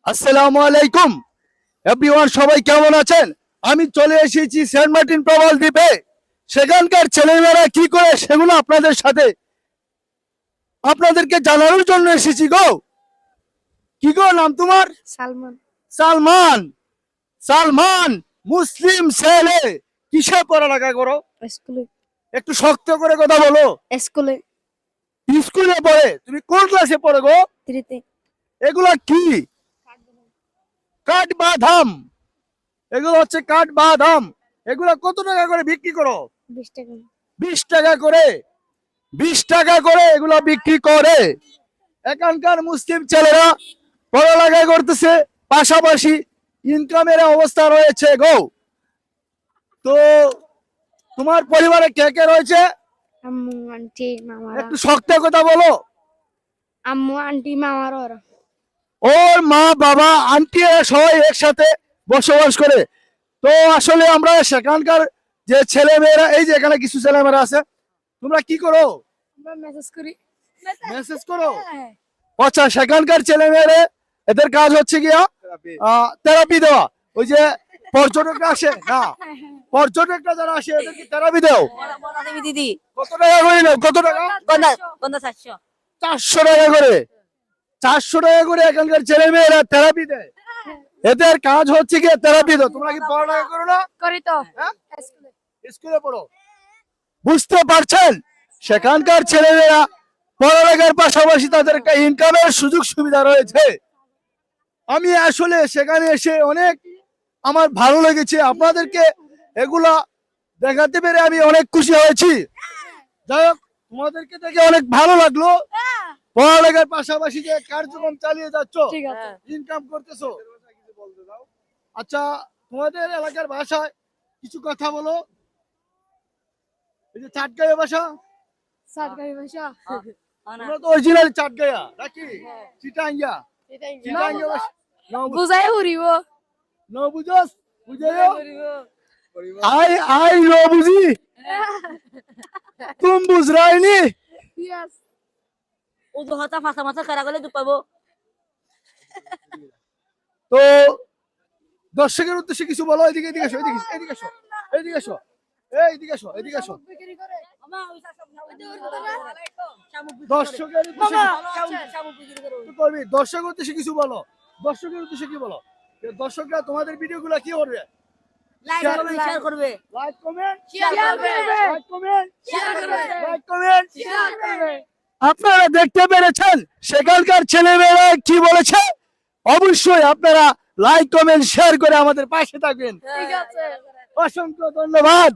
আসসালামু আলাইকুম এভরিওয়ান, সবাই কেমন আছেন? আমি চলে এসেছি সেন্ট মার্টিন প্রবাল দ্বীপে। সেখানকার ছেলেমেয়েরা কি করে সেগুলো আপনাদের সাথে আপনাদেরকে জানানোর জন্য এসেছি গো। কি গো নাম তোমার? সালমান। সালমান। সালমান মুসলিম ছেলে, কিসে পড়ালেখা করো? স্কুলে। একটু শক্ত করে কথা বলো। স্কুলে। স্কুলে পড়ে? তুমি কোন ক্লাসে পড়ো গো? 3তে। এগুলা কি? কাঠ বাদাম। এগুলো হচ্ছে কাঠ বাদাম। এগুলো কত টাকা করে বিক্রি করো? 20 টাকা। 20 টাকা করে। 20 টাকা করে এগুলো বিক্রি করে। এখানকার মুসলিম ছেলেরা পড়ালেখা করতেছে, পাশাপাশি ইনকামের অবস্থা রয়েছে গো। তো তোমার পরিবারে কে কে রয়েছে? আম্মু, আন্টি, মামারা। একটু শক্ত কথা বলো। আম্মু, আন্টি, মামারা ওরা। ওর মা বাবা আন্টি সবাই একসাথে বসবাস করে। তো আসলে আমরা সেখানকার যে ছেলে মেয়েরা, এই যে এখানে কিছু ছেলে মেয়েরা আছে, তোমরা কি করো? আমরা মেসেজ করি। মেসেজ করো। আচ্ছা, সেখানকার ছেলে মেয়েরা এদের কাজ হচ্ছে গিয়া থেরাপি দেওয়া। ওই যে পর্যটকরা আসে না, পর্যটকরা যারা আসে এদেরকে থেরাপি দেও। দিদি কত টাকা করে নাও? কত টাকা? গন্ধা 400 400 টাকা করে। 400 টাকা করে এখানকার ছেলে মেয়েরা থেরাপি দেয়। এদের কাজ হচ্ছে গিয়ে থেরাপি দাও। তোমরা কি পড়ালেখা করো না? করি তো। হ্যাঁ? স্কুলে। স্কুলে পড়ো। বুঝতে পারছেন, সেখানকার ছেলেমেয়েরা পড়ালেখার পাশাপাশি তাদের একটা ইনকামের সুযোগ সুবিধা রয়েছে। আমি আসলে সেখানে এসে অনেক আমার ভালো লেগেছে। আপনাদেরকে এগুলা দেখাতে পেরে আমি অনেক খুশি হয়েছি। যাই হোক, তোমাদেরকে দেখে অনেক ভালো লাগলো। পড়ালেখার পাশাপাশি যে কার্যক্রম চালিয়ে যাচ্ছ, ঠিক আছে। ইনকাম করতেছো। আচ্ছা, তোমাদের এলাকার ভাষায় কিছু কথা বলো। এই যে চাটগাঁয়া ভাষা, সাতগাঁই ভাষা। তোমরা তো অরিজিনাল চাটগাঁয়া নাকি? চিটাঙ্গা। চিটাঙ্গা ভাষা বুঝাই হরিব। ন বুঝোস? বুঝাইও। আই আই নো বুঝি, তুম বুঝ রাই নি। ইয়েস। ও দুহাতা ফাঁসা মাথা কারা গলে দুপাবো। তো দর্শকের উদ্দেশ্যে কিছু বলো। এদিকে এদিকে এসো, এদিকে এদিকে এসো, এদিকে এসো, এদিকে এসো, এদিকে এসো। দর্শকের উদ্দেশ্যে কি করবি? দর্শকের উদ্দেশ্যে কিছু বলো। দর্শকের উদ্দেশ্যে কি বলো? যে দর্শকরা তোমাদের ভিডিওগুলো কি করবে? শেয়ার করবে। লাইক কমেন্ট শেয়ার করবে। লাইক কমেন্ট শেয়ার করবে। Like comment. শেয়ার করবে। আপনারা দেখতে পেরেছেন সেখানকার ছেলেমেয়েরা কি বলেছে। অবশ্যই আপনারা লাইক কমেন্ট শেয়ার করে আমাদের পাশে থাকবেন। ঠিক আছে। অসংখ্য ধন্যবাদ।